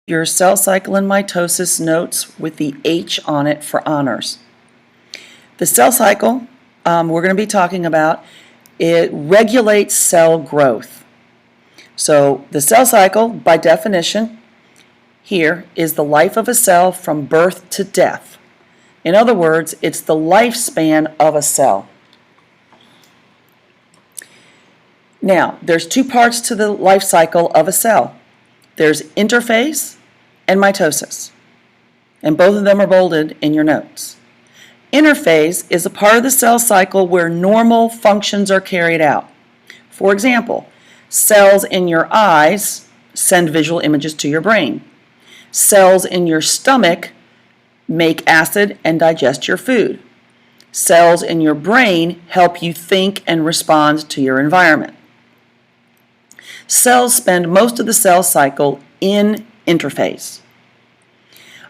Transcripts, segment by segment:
your cell cycle and mitosis notes with the H on it for honors. The cell cycle we're going to be talking about, it regulates cell growth. So the cell cycle, by definition, here is the life of a cell from birth to death. In other words, it's the lifespan of a cell. Now, there's two parts to the life cycle of a cell. There's interphase and mitosis, and both of them are bolded in your notes. Interphase is a part of the cell cycle where normal functions are carried out. For example, cells in your eyes send visual images to your brain. Cells in your stomach make acid and digest your food. Cells in your brain help you think and respond to your environment. Cells spend most of the cell cycle in interphase.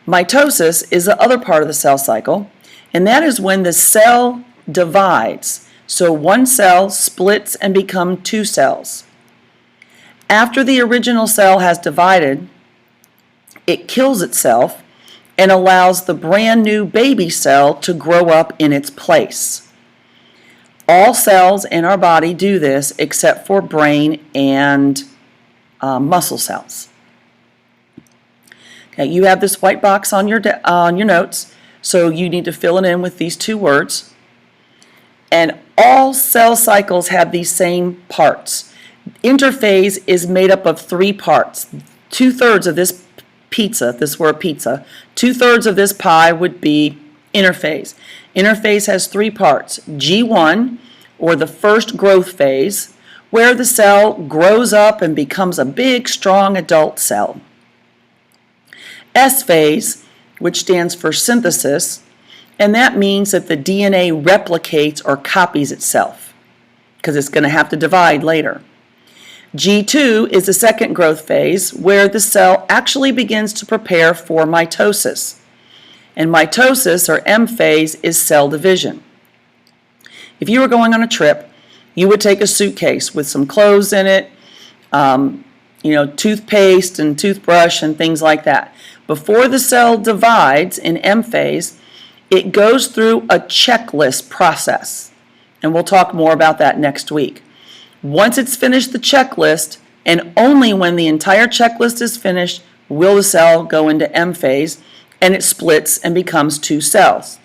Mitosis is the other part of the cell cycle, and that is when the cell divides. So one cell splits and becomes two cells. After the original cell has divided, it kills itself and allows the brand new baby cell to grow up in its place. All cells in our body do this except for brain and muscle cells. Okay, you have this white box on your notes, so you need to fill it in with these two words. And all cell cycles have these same parts. Interphase is made up of three parts. 2/3 of this pizza, this word pizza, 2/3 of this pie would be interphase. Interphase has three parts. G1, or the first growth phase, where the cell grows up and becomes a big, strong adult cell. S phase, which stands for synthesis, and that means that the DNA replicates or copies itself, because it's going to have to divide later. G2 is the second growth phase, where the cell actually begins to prepare for mitosis. And mitosis, or M phase, is cell division. If you were going on a trip, you would take a suitcase with some clothes in it, toothpaste and toothbrush and things like that. Before the cell divides in M phase, it goes through a checklist process. And we'll talk more about that next week. Once it's finished the checklist, and only when the entire checklist is finished, will the cell go into M phase, and it splits and becomes two cells.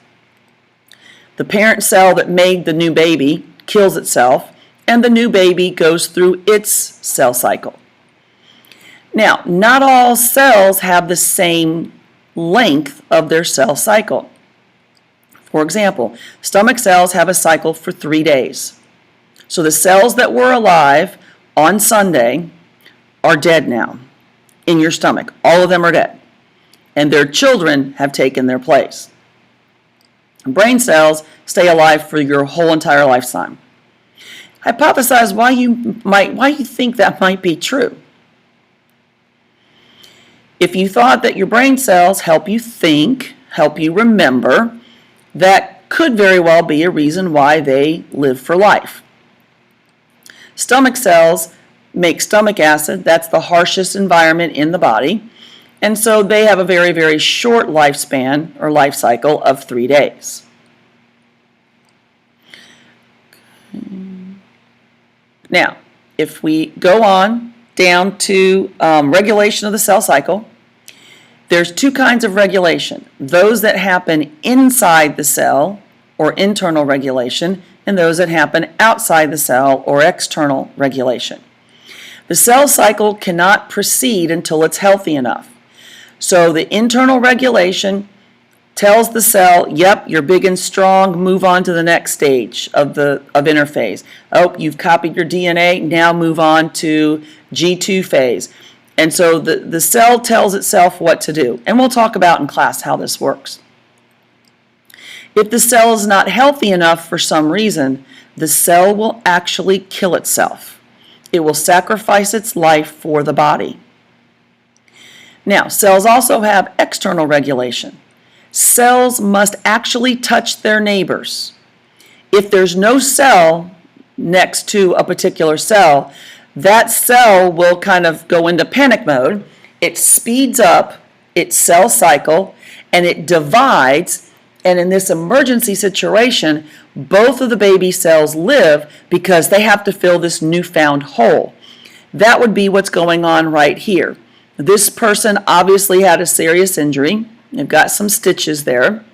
The parent cell that made the new baby kills itself, and the new baby goes through its cell cycle. Now, not all cells have the same length of their cell cycle. For example, stomach cells have a cycle for 3 days. So the cells that were alive on Sunday are dead now in your stomach. All of them are dead. And their children have taken their place. Brain cells stay alive for your whole entire lifetime. Hypothesize why you think that might be true. If you thought that your brain cells help you think, help you remember, that could very well be a reason why they live for life. Stomach cells make stomach acid. That's the harshest environment in the body. And so they have a very, very short lifespan or life cycle of 3 days. Now, if we go on down to regulation of the cell cycle, there's two kinds of regulation. Those that happen inside the cell, or internal regulation, and those that happen outside the cell, or external regulation. The cell cycle cannot proceed until it's healthy enough. So the internal regulation tells the cell, yep, you're big and strong, move on to the next stage of interphase. Oh, you've copied your DNA, now move on to G2 phase. And so the cell tells itself what to do. And we'll talk about in class how this works. If the cell is not healthy enough for some reason, the cell will actually kill itself. It will sacrifice its life for the body. Now, cells also have external regulation. Cells must actually touch their neighbors. If there's no cell next to a particular cell, that cell will kind of go into panic mode it speeds up its cell cycle and it divides, and in this emergency situation, both of the baby cells live because they have to fill this newfound hole. That would be what's going on right here. This person obviously had a serious injury. They've got some stitches there.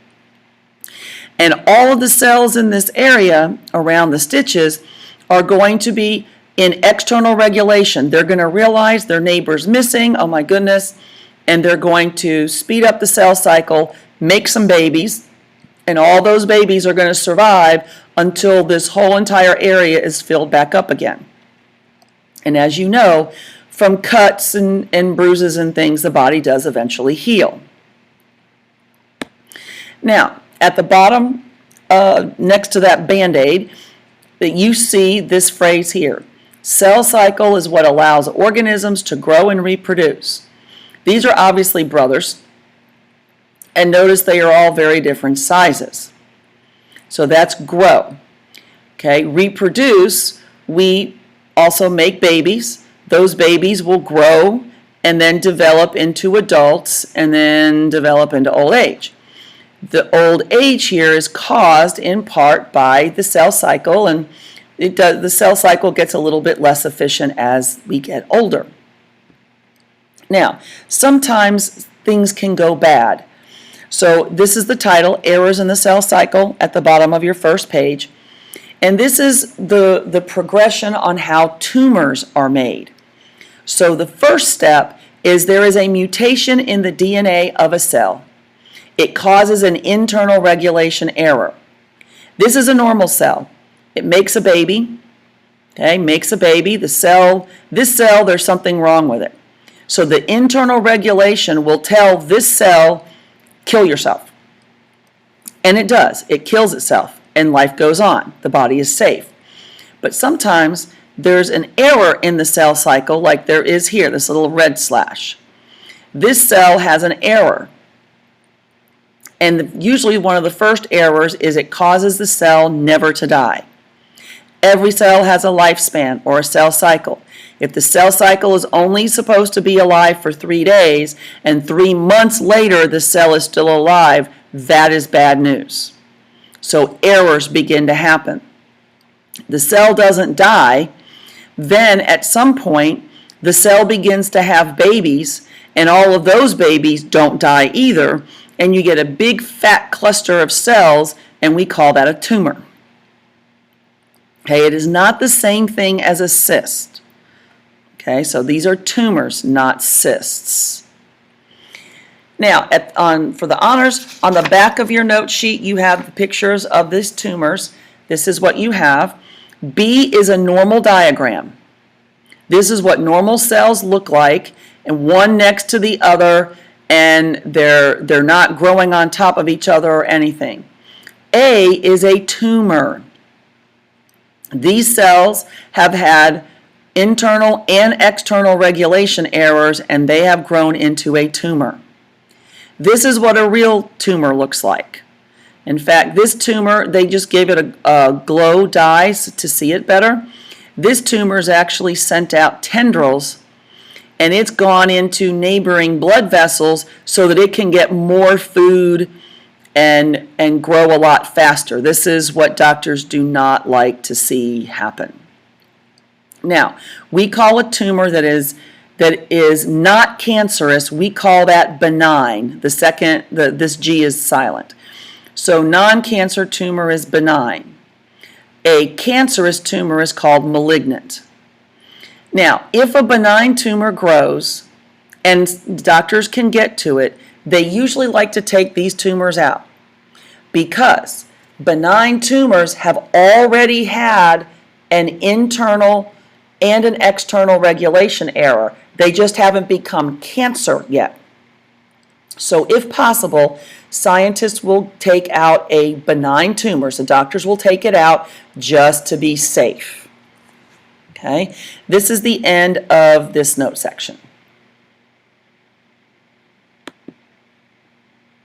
And all of the cells in this area around the stitches are going to be in external regulation. They're going to realize their neighbor's missing, oh my goodness, and they're going to speed up the cell cycle, make some babies, and all those babies are going to survive until this whole entire area is filled back up again. And as you know, from cuts and bruises and things, the body does eventually heal. Now, at the bottom, next to that Band-Aid, that you see this phrase here. Cell cycle is what allows organisms to grow and reproduce. These are obviously brothers, and notice they are all very different sizes. So that's grow. Okay, reproduce, we also make babies. Those babies will grow and then develop into adults and then develop into old age. The old age here is caused in part by the cell cycle, and the cell cycle gets a little bit less efficient as we get older. Now, sometimes things can go bad. So this is the title, Errors in the Cell Cycle, at the bottom of your first page. And this is the progression on how tumors are made. So the first step is there is a mutation in the DNA of a cell. It causes an internal regulation error. This is a normal cell. It makes a baby, okay, makes a baby. This cell, there's something wrong with it. So the internal regulation will tell this cell, kill yourself. And it does. It kills itself, and life goes on. The body is safe. But sometimes there's an error in the cell cycle, like there is here, this little red slash. This cell has an error. And usually one of the first errors is it causes the cell never to die. Every cell has a lifespan or a cell cycle. If the cell cycle is only supposed to be alive for 3 days and 3 months later the cell is still alive, that is bad news. So errors begin to happen. The cell doesn't die, then at some point the cell begins to have babies, and all of those babies don't die either, and you get a big fat cluster of cells, and we call that a tumor. Okay, it is not the same thing as a cyst. Okay, so these are tumors, not cysts. Now, for the honors, on the back of your note sheet, you have the pictures of these tumors. This is what you have. B is a normal diagram. This is what normal cells look like, and one next to the other, and they're not growing on top of each other or anything. A is a tumor. These cells have had internal and external regulation errors, and they have grown into a tumor. This is what a real tumor looks like. In fact, this tumor, they just gave it a glow dye to see it better. This tumor has actually sent out tendrils, and it's gone into neighboring blood vessels so that it can get more food and grow a lot faster. This is what doctors do not like to see happen. Now, we call a tumor that is not cancerous, we call that benign. This G is silent. So non-cancer tumor is benign. A cancerous tumor is called malignant. Now, if a benign tumor grows, and doctors can get to it, they usually like to take these tumors out because benign tumors have already had an internal and an external regulation error. They just haven't become cancer yet. So if possible, scientists will take out a benign tumor. So doctors will take it out just to be safe. Okay, this is the end of this note section.